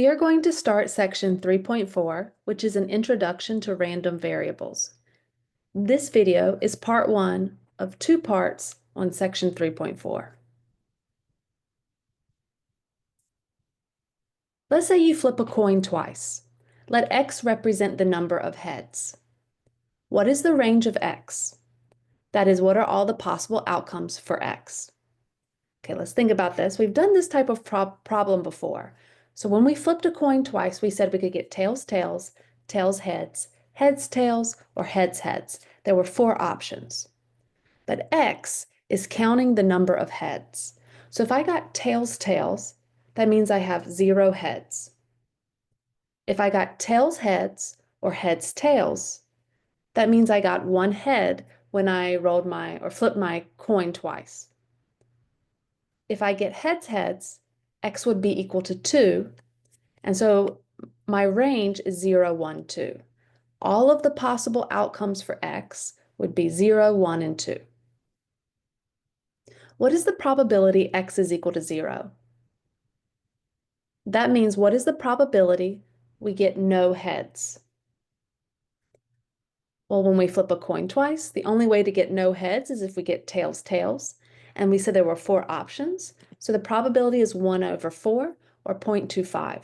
We are going to start section 3.4, which is an introduction to random variables. This video is part 1 of 2 parts on section 3.4. Let's say you flip a coin twice. Let x represent the number of heads. What is the range of x? That is, what are all the possible outcomes for x? Okay, let's think about this. We've done this type of problem before. So when we flipped a coin twice, we said we could get tails, tails, tails, heads, heads, tails, or heads, heads. There were 4 options. But x is counting the number of heads. So if I got tails, tails, that means I have 0 heads. If I got tails, heads, or heads, tails, that means I got 1 head when I flipped my coin twice. If I get heads, heads, x would be equal to 2, and so my range is 0, 1, 2. All of the possible outcomes for x would be 0, 1, and 2. What is the probability x is equal to 0? That means what is the probability we get no heads? Well, when we flip a coin twice, the only way to get no heads is if we get tails, tails. And we said there were 4 options. So the probability is 1 over 4, or 0.25.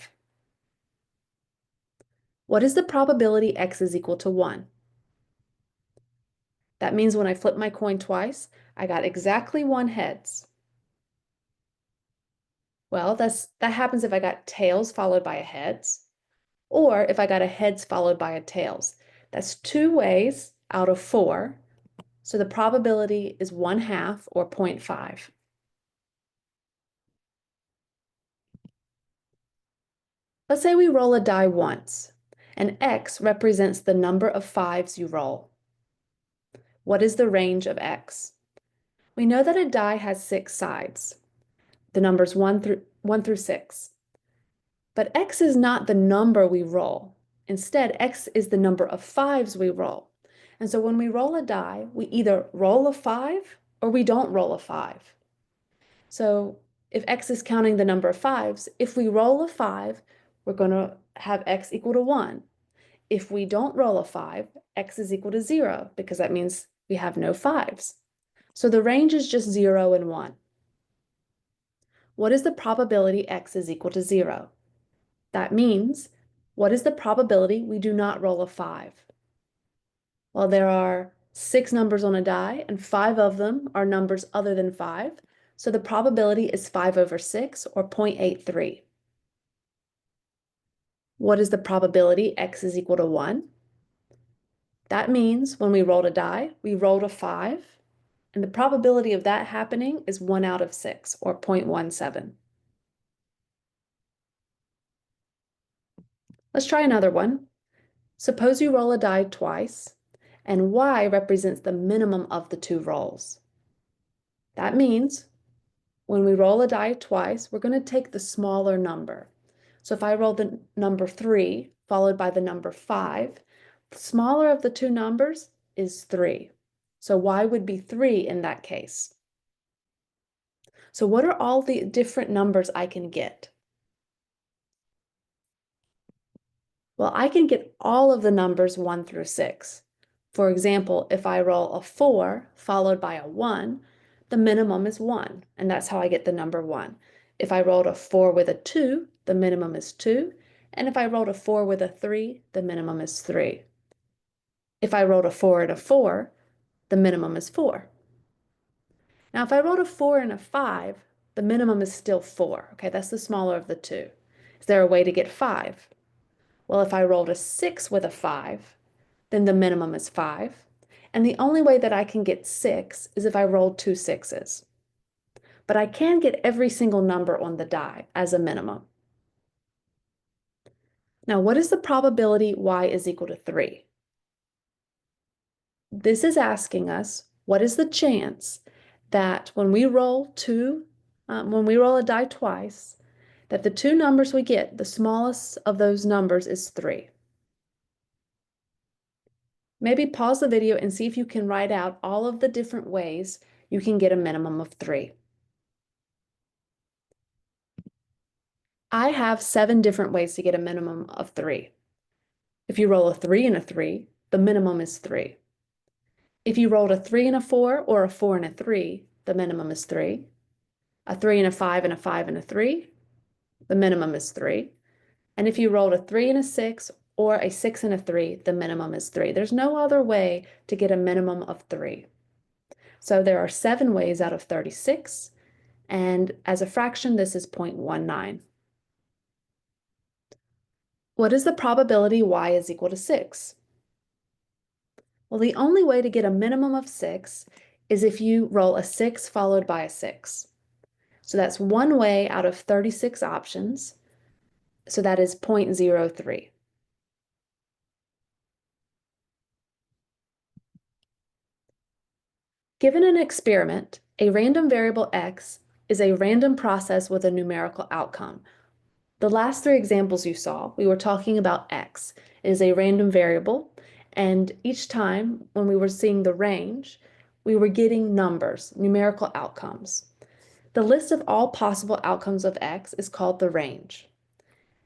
What is the probability x is equal to 1? That means when I flip my coin twice, I got exactly 1 heads. Well, that happens if I got tails followed by a heads, or if I got a heads followed by a tails. That's 2 ways out of 4. So the probability is 1/2, or 0.5. Let's say we roll a die once, and x represents the number of 5s you roll. What is the range of x? We know that a die has 6 sides, the numbers 1 through 6. But x is not the number we roll. Instead, x is the number of 5s we roll. And so when we roll a die, we either roll a 5 or we don't roll a 5. So if x is counting the number of 5s, if we roll a 5, we're going to have x equal to 1. If we don't roll a 5, x is equal to 0, because that means we have no 5s. So the range is just 0 and 1. What is the probability x is equal to 0? That means, what is the probability we do not roll a 5? Well, there are 6 numbers on a die, and 5 of them are numbers other than 5. So the probability is 5 over 6, or 0.83. What is the probability x is equal to 1? That means when we rolled a die, we rolled a 5, and the probability of that happening is 1 out of 6, or 0.17. Let's try another one. Suppose you roll a die twice, and y represents the minimum of the 2 rolls. That means when we roll a die twice, we're going to take the smaller number. So if I roll the number 3 followed by the number 5, the smaller of the 2 numbers is 3. So y would be 3 in that case. So what are all the different numbers I can get? Well, I can get all of the numbers 1 through 6. For example, if I roll a 4 followed by a 1, the minimum is 1, and that's how I get the number 1. If I rolled a 4 with a 2, the minimum is 2, and if I rolled a 4 with a 3, the minimum is 3. If I rolled a 4 and a 4, the minimum is 4. Now, if I rolled a 4 and a 5, the minimum is still 4. Okay, that's the smaller of the 2. Is there a way to get 5? Well, if I rolled a 6 with a 5, then the minimum is 5. And the only way that I can get 6 is if I roll 2 6s. But I can get every single number on the die as a minimum. Now, what is the probability y is equal to 3? This is asking us, what is the chance that when we roll a die twice, that the 2 numbers we get, the smallest of those numbers is 3? Maybe pause the video and see if you can write out all of the different ways you can get a minimum of 3. I have 7 different ways to get a minimum of 3. If you roll a 3 and a 3, the minimum is 3. If you rolled a 3 and a 4 or a 4 and a 3, the minimum is 3. A 3 and a 5 and a 5 and a 3, the minimum is 3. And if you rolled a 3 and a 6 or a 6 and a 3, the minimum is 3. There's no other way to get a minimum of 3. So there are 7 ways out of 36, and as a fraction, this is 0.19. What is the probability y is equal to 6? Well, the only way to get a minimum of 6 is if you roll a 6 followed by a 6. So that's one way out of 36 options. So that is 0.03. Given an experiment, a random variable x is a random process with a numerical outcome. The last 3 examples you saw, we were talking about x. It is a random variable, and each time when we were seeing the range, we were getting numbers, numerical outcomes. The list of all possible outcomes of x is called the range.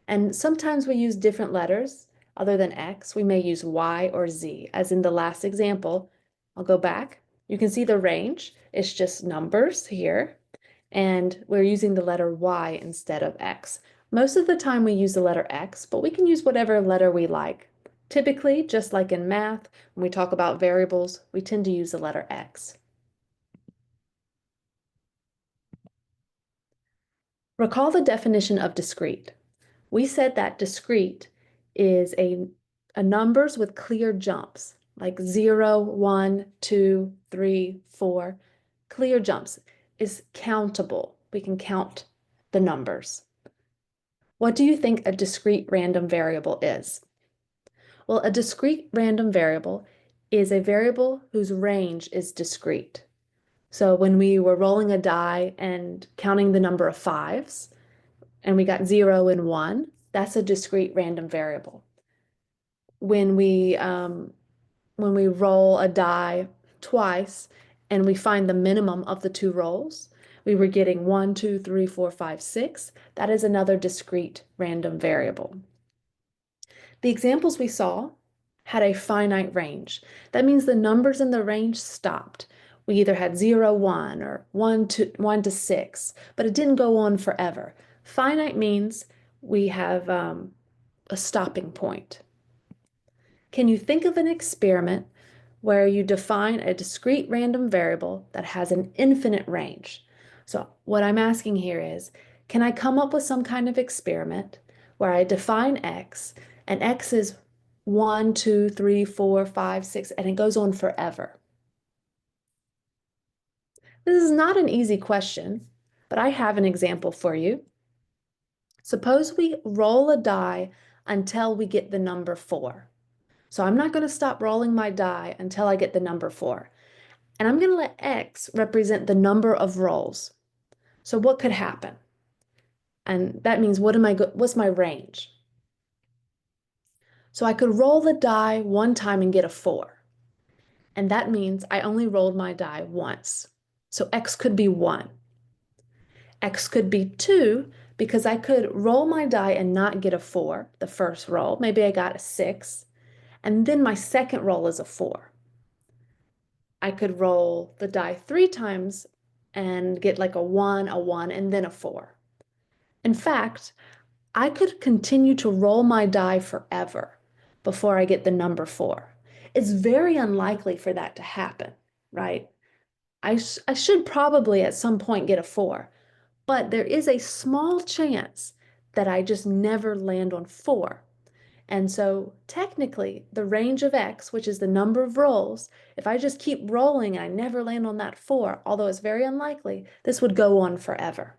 And sometimes we use different letters other than x. We may use y or z, as in the last example. I'll go back. You can see the range. It's just numbers here, and we're using the letter y instead of x. Most of the time we use the letter x, but we can use whatever letter we like. Typically, just like in math, when we talk about variables, we tend to use the letter x. Recall the definition of discrete. We said that discrete is a numbers with clear jumps, like 0, 1, 2, 3, 4. Clear jumps is countable. We can count the numbers. What do you think a discrete random variable is? Well, a discrete random variable is a variable whose range is discrete. So when we were rolling a die and counting the number of 5s, and we got 0 and 1, that's a discrete random variable. When we roll a die twice and we find the minimum of the 2 rolls, we were getting 1, 2, 3, 4, 5, 6. That is another discrete random variable. The examples we saw had a finite range. That means the numbers in the range stopped. We either had 0, 1 or 1 to 6, but it didn't go on forever. Finite means we have a stopping point. Can you think of an experiment where you define a discrete random variable that has an infinite range? So what I'm asking here is, can I come up with some kind of experiment where I define x, and x is 1, 2, 3, 4, 5, 6, and it goes on forever? This is not an easy question, but I have an example for you. Suppose we roll a die until we get the number 4. So I'm not going to stop rolling my die until I get the number 4. And I'm going to let x represent the number of rolls. So what could happen? And that means what's my range? So I could roll the die one time and get a 4. And that means I only rolled my die once. So x could be 1. X could be 2 because I could roll my die and not get a 4 the first roll. Maybe I got a 6. And then my second roll is a 4. I could roll the die 3 times and get like a 1, and then a 4. In fact, I could continue to roll my die forever before I get the number 4. It's very unlikely for that to happen, right? I should probably at some point get a 4, but there is a small chance that I just never land on 4. And so technically, the range of x, which is the number of rolls, if I just keep rolling and I never land on that 4, although it's very unlikely, this would go on forever.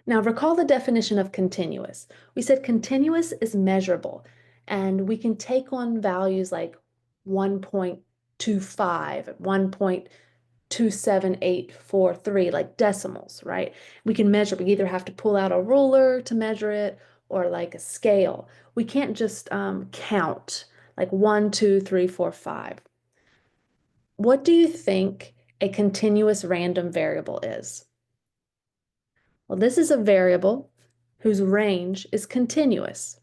Now recall the definition of continuous. We said continuous is measurable, and we can take on values like 1.25, 1.27843, like decimals, right? We can measure, we either have to pull out a ruler to measure it or like a scale. We can't just count like 1, 2, 3, 4, 5. What do you think a continuous random variable is? Well, this is a variable whose range is continuous.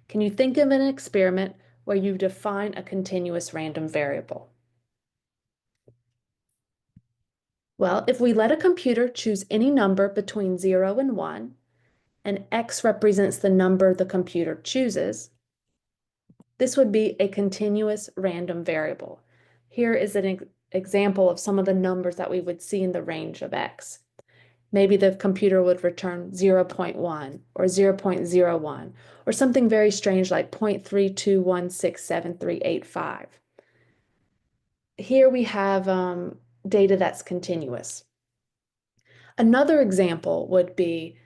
Can you think of an experiment where you define a continuous random variable? Well, if we let a computer choose any number between 0 and 1, and x represents the number the computer chooses, this would be a continuous random variable. Here is an example of some of the numbers that we would see in the range of x. Maybe the computer would return 0.1 or 0.01 or something very strange like 0.32167385. Here we have data that's continuous. Another example would be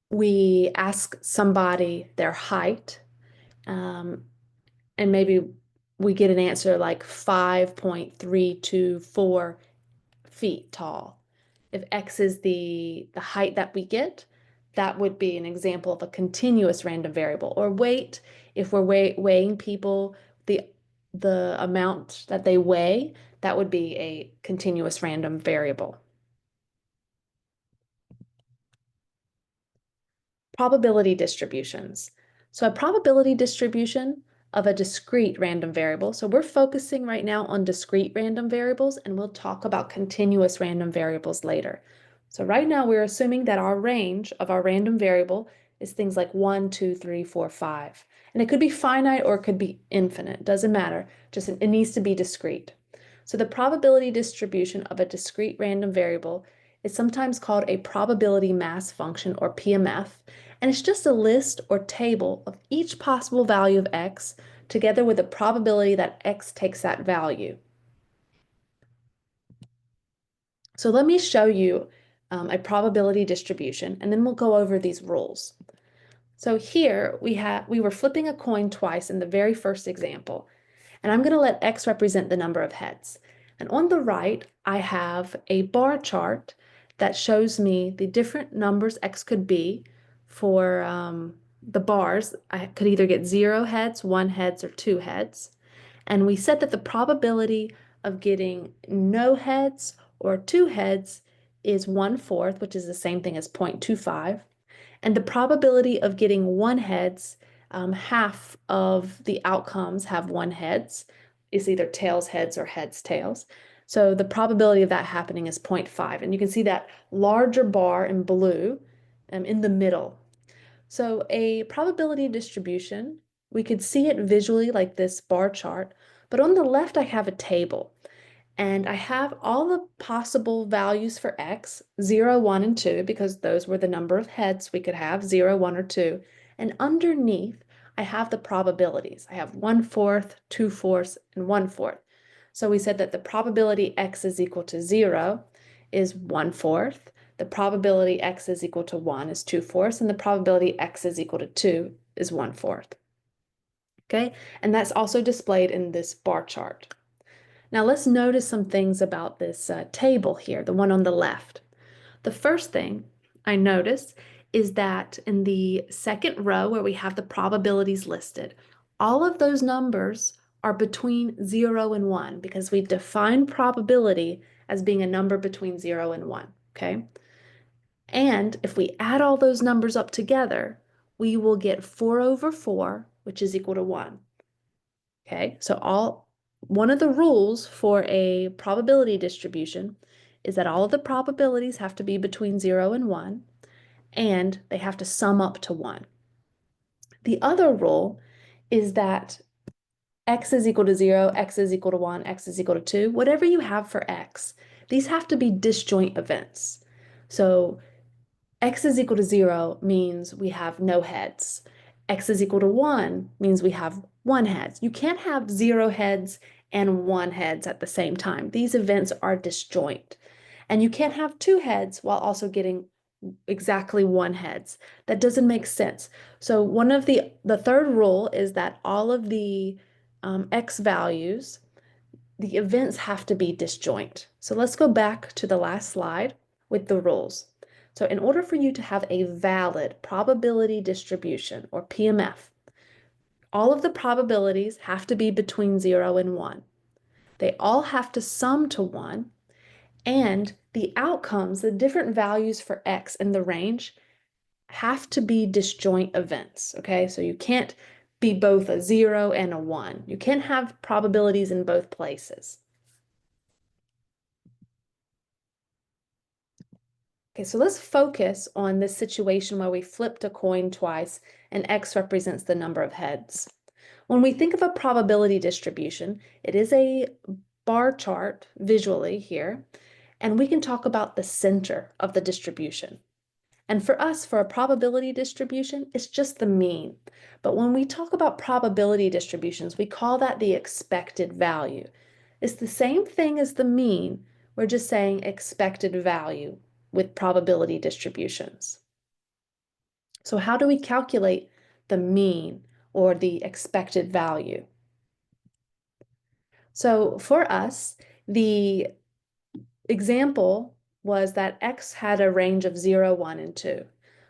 we ask somebody their height, and maybe we get an answer like 5.324 feet tall. If x is the height that we get, that would be an example of a continuous random variable. Or weight, if we're weighing people, the amount that they weigh, that would be a continuous random variable. Probability distributions. So a probability distribution of a discrete random variable. So we're focusing right now on discrete random variables, and we'll talk about continuous random variables later. So right now we're assuming that our range of our random variable is things like 1, 2, 3, 4, 5. And it could be finite or it could be infinite, doesn't matter. Just it needs to be discrete. So the probability distribution of a discrete random variable is sometimes called a probability mass function, or PMF, and it's just a list or table of each possible value of x together with the probability that x takes that value. So let me show you a probability distribution, and then we'll go over these rules. So here we were flipping a coin twice in the very first example, and I'm going to let x represent the number of heads. And on the right, I have a bar chart that shows me the different numbers x could be for the bars. I could either get 0 heads, 1 heads, or 2 heads. And we said that the probability of getting no heads or 2 heads is 1/4, which is the same thing as 0.25. And the probability of getting 1 heads, half of the outcomes have 1 heads, is either tails heads or heads tails. So the probability of that happening is 0.5. And you can see that larger bar in blue in the middle. So a probability distribution, we could see it visually like this bar chart, but on the left I have a table. And I have all the possible values for x, 0, 1, and 2, because those were the number of heads we could have, 0, 1, or 2. And underneath, I have the probabilities. I have 1/4, 2/4, and 1/4. So we said that the probability x is equal to 0 is 1/4. The probability x is equal to 1 is 2/4, and the probability x is equal to 2 is 1/4. Okay, and that's also displayed in this bar chart. Now let's notice some things about this table here, the one on the left. The first thing I notice is that in the second row where we have the probabilities listed, all of those numbers are between 0 and 1 because we define probability as being a number between 0 and 1, okay? And if we add all those numbers up together, we will get 4/4, which is equal to 1. Okay, so one of the rules for a probability distribution is that all of the probabilities have to be between 0 and 1, and they have to sum up to 1. The other rule is that x is equal to 0, x is equal to 1, x is equal to 2, whatever you have for x, these have to be disjoint events. So x is equal to 0 means we have no heads. X is equal to 1 means we have 1 heads. You can't have 0 heads and 1 heads at the same time. These events are disjoint. And you can't have 2 heads while also getting exactly 1 heads. That doesn't make sense. So one of the third rule is that all of the x values, the events have to be disjoint. So let's go back to the last slide with the rules. So in order for you to have a valid probability distribution, or PMF, all of the probabilities have to be between 0 and 1. They all have to sum to 1, And the outcomes, the different values for x in the range, have to be disjoint events, okay? So you can't be both a 0 and a 1. You can't have probabilities in both places. Okay, so let's focus on this situation where we flipped a coin twice and x represents the number of heads. When we think of a probability distribution, it is a bar chart visually here, and we can talk about the center of the distribution. And for us, for a probability distribution, it's just the mean. But when we talk about probability distributions, we call that the expected value. It's the same thing as the mean. We're just saying expected value with probability distributions. So how do we calculate the mean or the expected value? So for us, the example was that x had a range of 0, 1, and 2.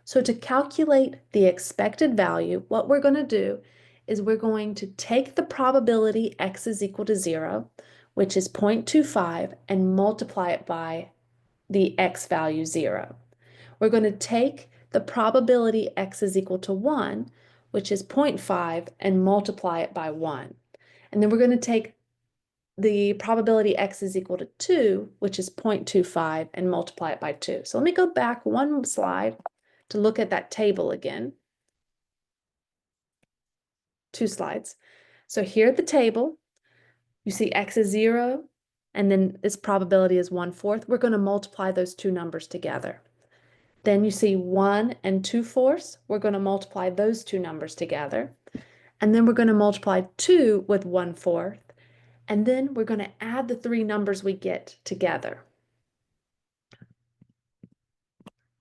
So to calculate the expected value, what we're going to do is we're going to take the probability x is equal to 0, which is 0.25, and multiply it by the x value 0. We're going to take the probability x is equal to 1, which is 0.5, and multiply it by 1. And then we're going to take the probability x is equal to 2, which is 0.25, and multiply it by 2. So let me go back one slide to look at that table again. 2 slides. So here at the table, you see x is 0, and then its probability is 1/4. We're going to multiply those two numbers together. Then you see 1 and 2/4. We're going to multiply those two numbers together. And then we're going to multiply 2 with 1/4. And then we're going to add the three numbers we get together.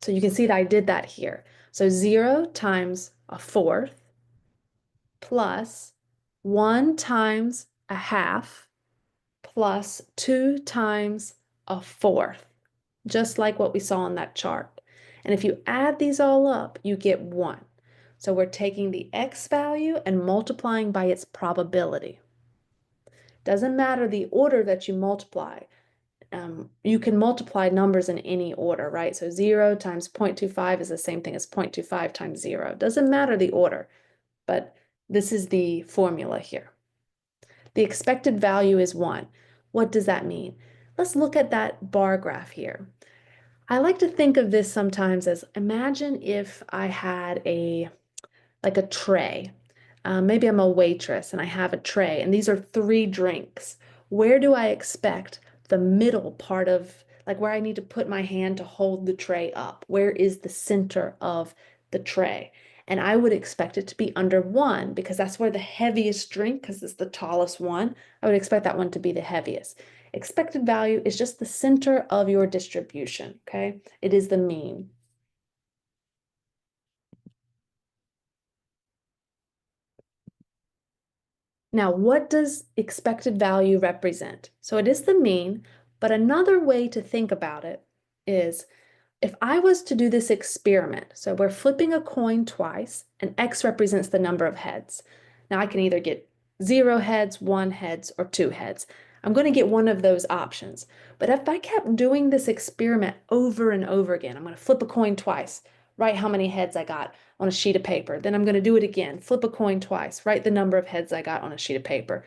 So you can see that I did that here. So 0 times 1/4 plus 1 times 1/2 plus 2 times 1/4, just like what we saw on that chart. And if you add these all up, you get 1. So we're taking the x value and multiplying by its probability. Doesn't matter the order that you multiply. You can multiply numbers in any order, right? So 0 times 0.25 is the same thing as 0.25 times 0. Doesn't matter the order, but this is the formula here. The expected value is 1. What does that mean? Let's look at that bar graph here. I like to think of this sometimes as, imagine if I had like a tray. Maybe I'm a waitress and I have a tray, and these are 3 drinks. Where do I expect the middle part of, like where I need to put my hand to hold the tray up? Where is the center of the tray? And I would expect it to be under 1 because that's where the heaviest drink, because it's the tallest one, I would expect that one to be the heaviest. Expected value is just the center of your distribution, okay? It is the mean. Now, what does expected value represent? So it is the mean, but another way to think about it is if I was to do this experiment, so we're flipping a coin twice, and x represents the number of heads. Now I can either get 0 heads, 1 heads, or 2 heads. I'm going to get one of those options. But if I kept doing this experiment over and over again, I'm going to flip a coin twice, write how many heads I got on a sheet of paper. Then I'm going to do it again, flip a coin twice, write the number of heads I got on a sheet of paper.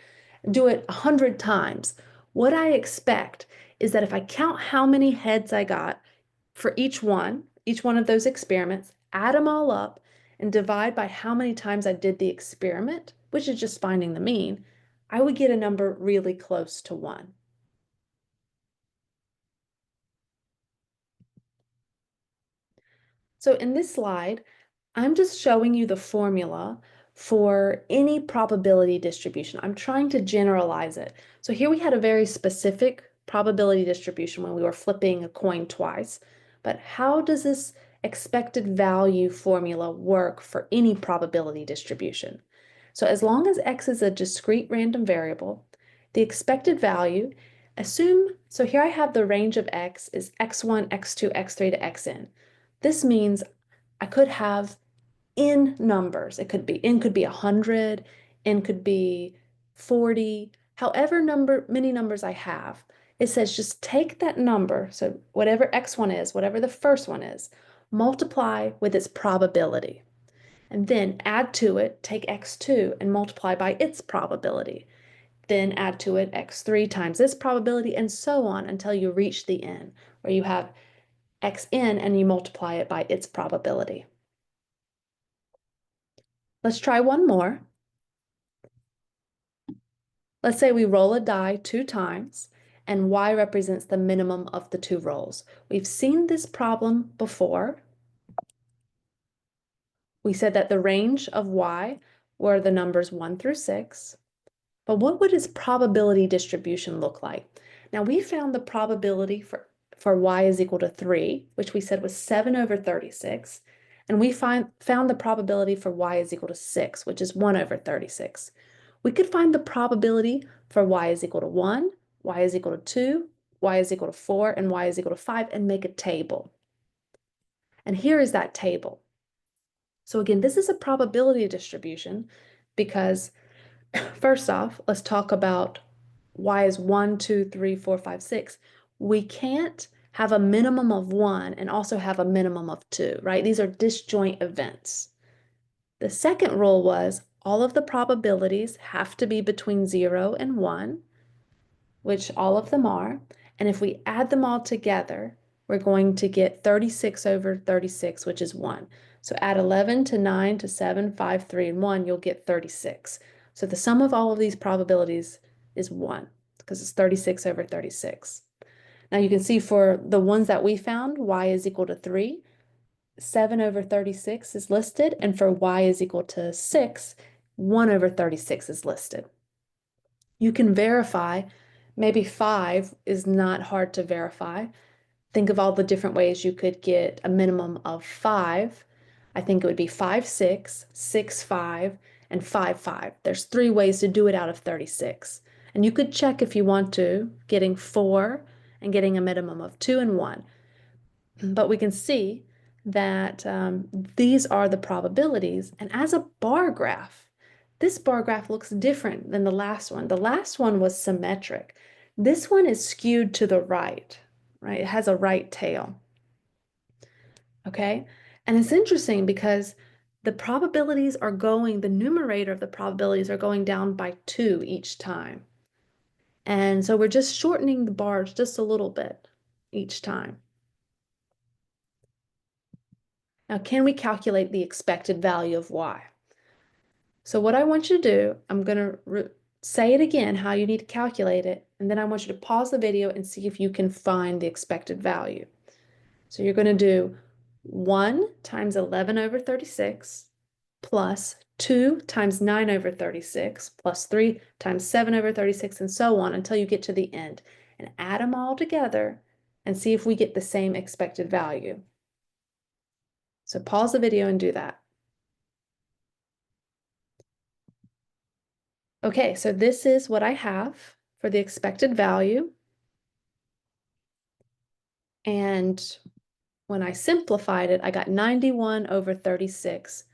Do it 100 times. What I expect is that if I count how many heads I got for each one of those experiments, add them all up, and divide by how many times I did the experiment, which is just finding the mean, I would get a number really close to 1. So in this slide, I'm just showing you the formula for any probability distribution. I'm trying to generalize it. So here we had a very specific probability distribution when we were flipping a coin twice. But how does this expected value formula work for any probability distribution? So as long as x is a discrete random variable, the expected value, so here I have the range of x is x1, x2, x3 to xn. This means I could have n numbers. N could be 100, n could be 40, however many numbers I have. It says just take that number, so whatever x1 is, whatever the first one is, multiply with its probability. And then add to it, take x2 and multiply by its probability. Then add to it x3 times this probability, and so on until you reach the n, where you have xn and you multiply it by its probability. Let's try one more. Let's say we roll a die 2 times, and y represents the minimum of the 2 rolls. We've seen this problem before. We said that the range of y were the numbers 1 through 6. But what would its probability distribution look like? Now we found the probability for y is equal to 3, which we said was 7 over 36. And we found the probability for y is equal to 6, which is 1 over 36. We could find the probability for y is equal to 1, y is equal to 2, y is equal to 4, and y is equal to 5, and make a table. And here is that table. So again, this is a probability distribution because first off, let's talk about y is 1, 2, 3, 4, 5, 6. We can't have a minimum of 1 and also have a minimum of 2, right? These are disjoint events. The second rule was all of the probabilities have to be between 0 and 1, which all of them are. And if we add them all together, we're going to get 36 over 36, which is 1. So add 11 to 9 to 7, 5, 3, and 1, you'll get 36. So the sum of all of these probabilities is 1 because it's 36 over 36. Now you can see for the ones that we found, y is equal to 3, 7 over 36 is listed, and for y is equal to 6, 1 over 36 is listed. You can verify, maybe 5 is not hard to verify. Think of all the different ways you could get a minimum of 5. I think it would be 5, 6, 6, 5, and 5, 5. There's 3 ways to do it out of 36. And you could check if you want to, getting 4 and getting a minimum of 2 and 1. But we can see that these are the probabilities. And as a bar graph, this bar graph looks different than the last one. The last one was symmetric. This one is skewed to the right, right? It has a right tail. Okay? And it's interesting because the probabilities are going, the numerator of the probabilities are going down by 2 each time. And so we're just shortening the bars just a little bit each time. Now, can we calculate the expected value of y? So what I want you to do, I'm going to say it again, how you need to calculate it, and then I want you to pause the video and see if you can find the expected value. So you're going to do 1 times 11 over 36 plus 2 times 9 over 36 plus 3 times 7 over 36 and so on until you get to the end, and add them all together and see if we get the same expected value. So pause the video and do that. Okay, so this is what I have for the expected value. And when I simplified it, I got 91 over 36,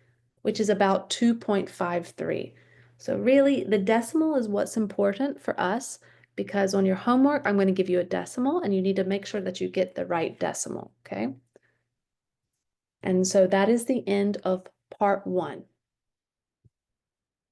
which is about 2.53. So really, the decimal is what's important for us because on your homework, I'm going to give you a decimal and you need to make sure that you get the right decimal, okay? And so that is the end of part 1.